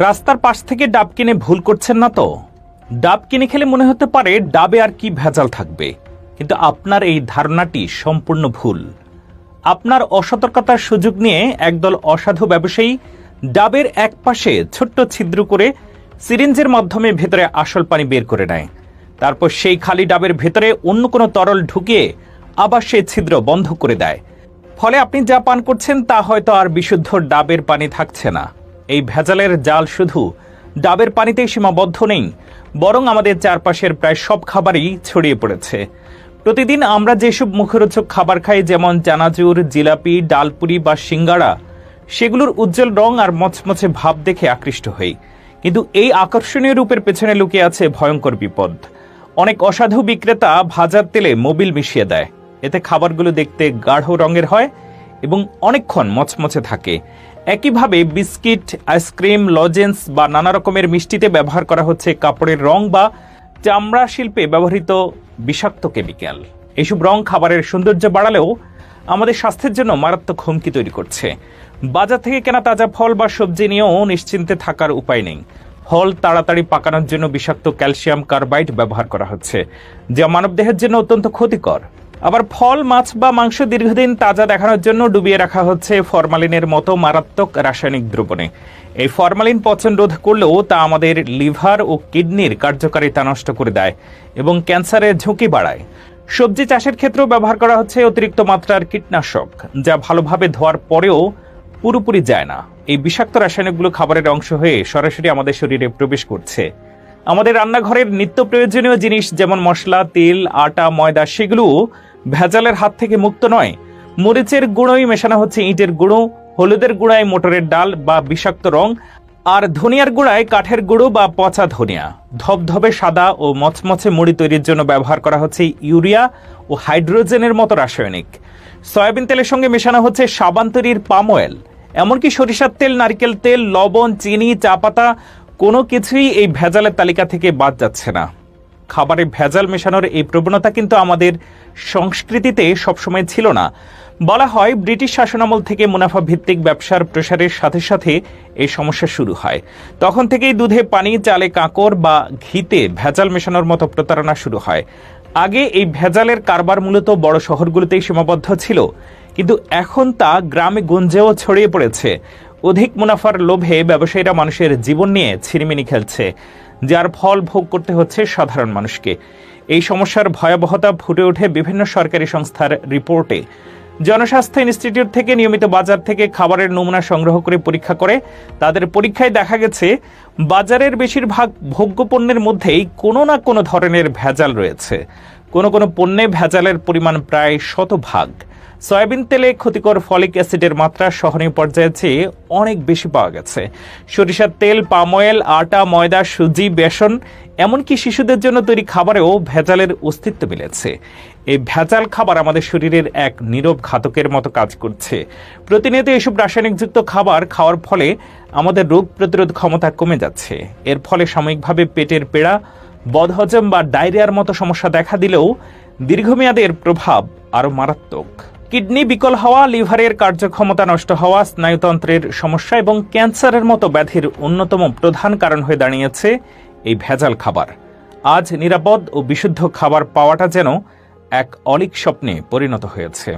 রাস্তার পাশ থেকে ডাব কিনে ভুল করছেন না তো? ডাব কিনে খেলে মনে হতে পারে ডাবে আর কি ভেজাল থাকবে, কিন্তু আপনার এই ধারণাটি সম্পূর্ণ ভুল। আপনার অসতর্কতার সুযোগ নিয়ে একদল অসাধু ব্যবসায়ী ডাবের এক পাশে ছোট্ট ছিদ্র করে সিরিঞ্জের মাধ্যমে ভেতরে আসল পানি বের করে নেয়। তারপর সেই খালি ডাবের ভেতরে অন্য কোনো তরল ঢুকিয়ে আবার সেই ছিদ্র বন্ধ করে দেয়। ফলে আপনি যা পান করছেন তা হয়তো আর বিশুদ্ধ ডাবের পানি থাকছে না। এই ভেজালের জাল শুধু ডাবের পানিতেই সীমাবদ্ধ নেই, বরং আমাদের চারপাশের প্রায় সব খাবারই ছড়িয়ে পড়েছে। প্রতিদিন আমরা যেসব মুখরোচক খাবার খাই, যেমন চানাচুর, জিলাপি, ডালপুরি বা সিঙ্গাড়া, সেগুলোর উজ্জ্বল রং আর মচমচে ভাব দেখে আকৃষ্ট হই, কিন্তু এই আকর্ষণীয় রূপের পেছনে লুকিয়ে আছে ভয়ঙ্কর বিপদ। অনেক অসাধু বিক্রেতা ভাজার তেলে মোবিল মিশিয়ে দেয়। এতে খাবারগুলো দেখতে গাঢ় রঙের হয় এবং অনেকক্ষণ মচমচে থাকে। একইভাবে বিস্কিট, আইসক্রিম, লজেন্স বা নানা রকমের মিষ্টিতে ব্যবহার করা হচ্ছে কাপড়ের রং বা চামড়া শিল্পে ব্যবহৃত বিষাক্ত কেমিক্যাল। এইসব রং খাবারের সৌন্দর্য বাড়ালেও আমাদের স্বাস্থ্যের জন্য মারাত্মক হুমকি তৈরি করছে। বাজার থেকে কেনা তাজা ফল বা সবজি নিয়েও নিশ্চিন্তে থাকার উপায় নেই। ফল তাড়াতাড়ি পাকানোর জন্য বিষাক্ত ক্যালসিয়াম কার্বাইড ব্যবহার করা হচ্ছে, যা মানবদেহের জন্য অত্যন্ত ক্ষতিকর। আবার ফল, মাছ বা মাংস দীর্ঘদিন তাজা দেখানোর জন্য ডুবিয়ে রাখা হচ্ছে ফরমালিনের মতো মারাত্মক রাসায়নিক দ্রবণে। এই ফরমালিন পচন রোধ করলেও তা আমাদের লিভার ও কিডনির কার্যকারিতা নষ্ট করে দেয় এবং ক্যান্সারের ঝুঁকি বাড়ায়। সবজি চাষের ক্ষেত্রেও ব্যবহার করা হচ্ছে অতিরিক্ত মাত্রার কীটনাশক, যা ভালোভাবে ধোয়ার পরেও পুরোপুরি যায় না। এই বিষাক্ত রাসায়নিকগুলো খাবারের অংশ হয়ে সরাসরি আমাদের শরীরে প্রবেশ করছে। আমাদের রান্নাঘরের নিত্য প্রয়োজনীয় জিনিস যেমন মশলা, তেল, আটা, ময়দা, সেগুলো ভেজালের হাত থেকে মুক্ত নয়। মরিচের গুঁড়োই মেশানো হচ্ছে ইটের গুঁড়ো, হলুদের গুঁড়ায় মোটরের ডাল বা বিষাক্ত রং, আর ধনিয়ার গুঁড়ায় কাঠের গুঁড়ো বা পচা ধনিয়া। ধবধবে সাদা ও মচমচে মুড়ি তৈরির জন্য ব্যবহার করা হচ্ছে ইউরিয়া ও হাইড্রোজেনের মতো রাসায়নিক। সয়াবিন তেলের সঙ্গে মেশানো হচ্ছে সাবান তৈরির পাম অয়েল। এমনকি সরিষার তেল, নারকেল তেল, লবণ, চিনি, চা পাতা, কোনো কিছুই এই ভেজালের তালিকা থেকে বাদ যাচ্ছে না। খাবারে ভেজাল মেশানোর এই প্রবণতা কিন্তু আমাদের সংস্কৃতিতে সবসময় ছিল না। বলা হয় ব্রিটিশ শাসনামল থেকে মুনাফা ভিত্তিক ব্যবসার প্রসারের সাথে সাথে এই সমস্যা শুরু হয়। তখন থেকেই দুধে পানি, চালে কাঁকড় বা ঘিতে ভেজাল মেশানোর মতো প্রতারণা শুরু হয়। আগে এই ভেজালের কারবার মূলত বড় শহরগুলোতেই সীমাবদ্ধ ছিল, কিন্তু এখন তা গ্রামে গঞ্জেও ছড়িয়ে পড়েছে। অধিক মুনাফার লোভে ব্যবসায়ীরা মানুষের জীবন নিয়ে ছিনিমিনি খেলছে, যার ফল ভোগ করতে হচ্ছে সাধারণ মানুষকে। এই সমস্যার ভয়াবহতা ফুটে ওঠে বিভিন্ন সরকারি সংস্থার রিপোর্টে। জনস্বাস্থ্য ইনস্টিটিউট থেকে নিয়মিত বাজার থেকে খাবারের নমুনা সংগ্রহ করে পরীক্ষা করে তাদের পরীক্ষায় দেখা গেছে বাজারের বেশিরভাগ ভোগ্য পণ্যের মধ্যেই কোনো না কোনো ধরনের ভেজাল রয়েছে। কোনো কোনো পণ্যে ভেজালের পরিমাণ প্রায় 100%। সয়াবিন তেলে ক্ষতিকর ফলিক অ্যাসিডের মাত্রা সহনীয় পর্যায়ের চেয়ে অনেক বেশি পাওয়া গেছে। সরিষার তেল, পাম অয়েল, আটা, ময়দা, সুজি, বেসন, এমনকি শিশুদের জন্য তৈরি খাবারেও ভেজালের অস্তিত্ব মিলেছে। এই ভেজাল খাবার আমাদের শরীরের এক নীরব ঘাতকের মতো কাজ করছে। প্রতিনিয়ত এসব রাসায়নিকযুক্ত খাবার খাওয়ার ফলে আমাদের রোগ প্রতিরোধ ক্ষমতা কমে যাচ্ছে। এর ফলে সাময়িকভাবে পেটের পীড়া, বদহজম বা ডায়রিয়ার মতো সমস্যা দেখা দিলেও দীর্ঘমেয়াদের প্রভাব আরও মারাত্মক। কিডনি বিকল হওয়া, লিভারের কার্যক্ষমতা নষ্ট হওয়া, স্নায়ুতন্ত্রের সমস্যা এবং ক্যান্সারের মতো ব্যাধির অন্যতম প্রধান কারণ হয়ে দাঁড়িয়েছে এই ভেজাল খাবার। আজ নিরাপদ ও বিশুদ্ধ খাবার পাওয়াটা যেন এক অলীক স্বপ্নে পরিণত হয়েছে।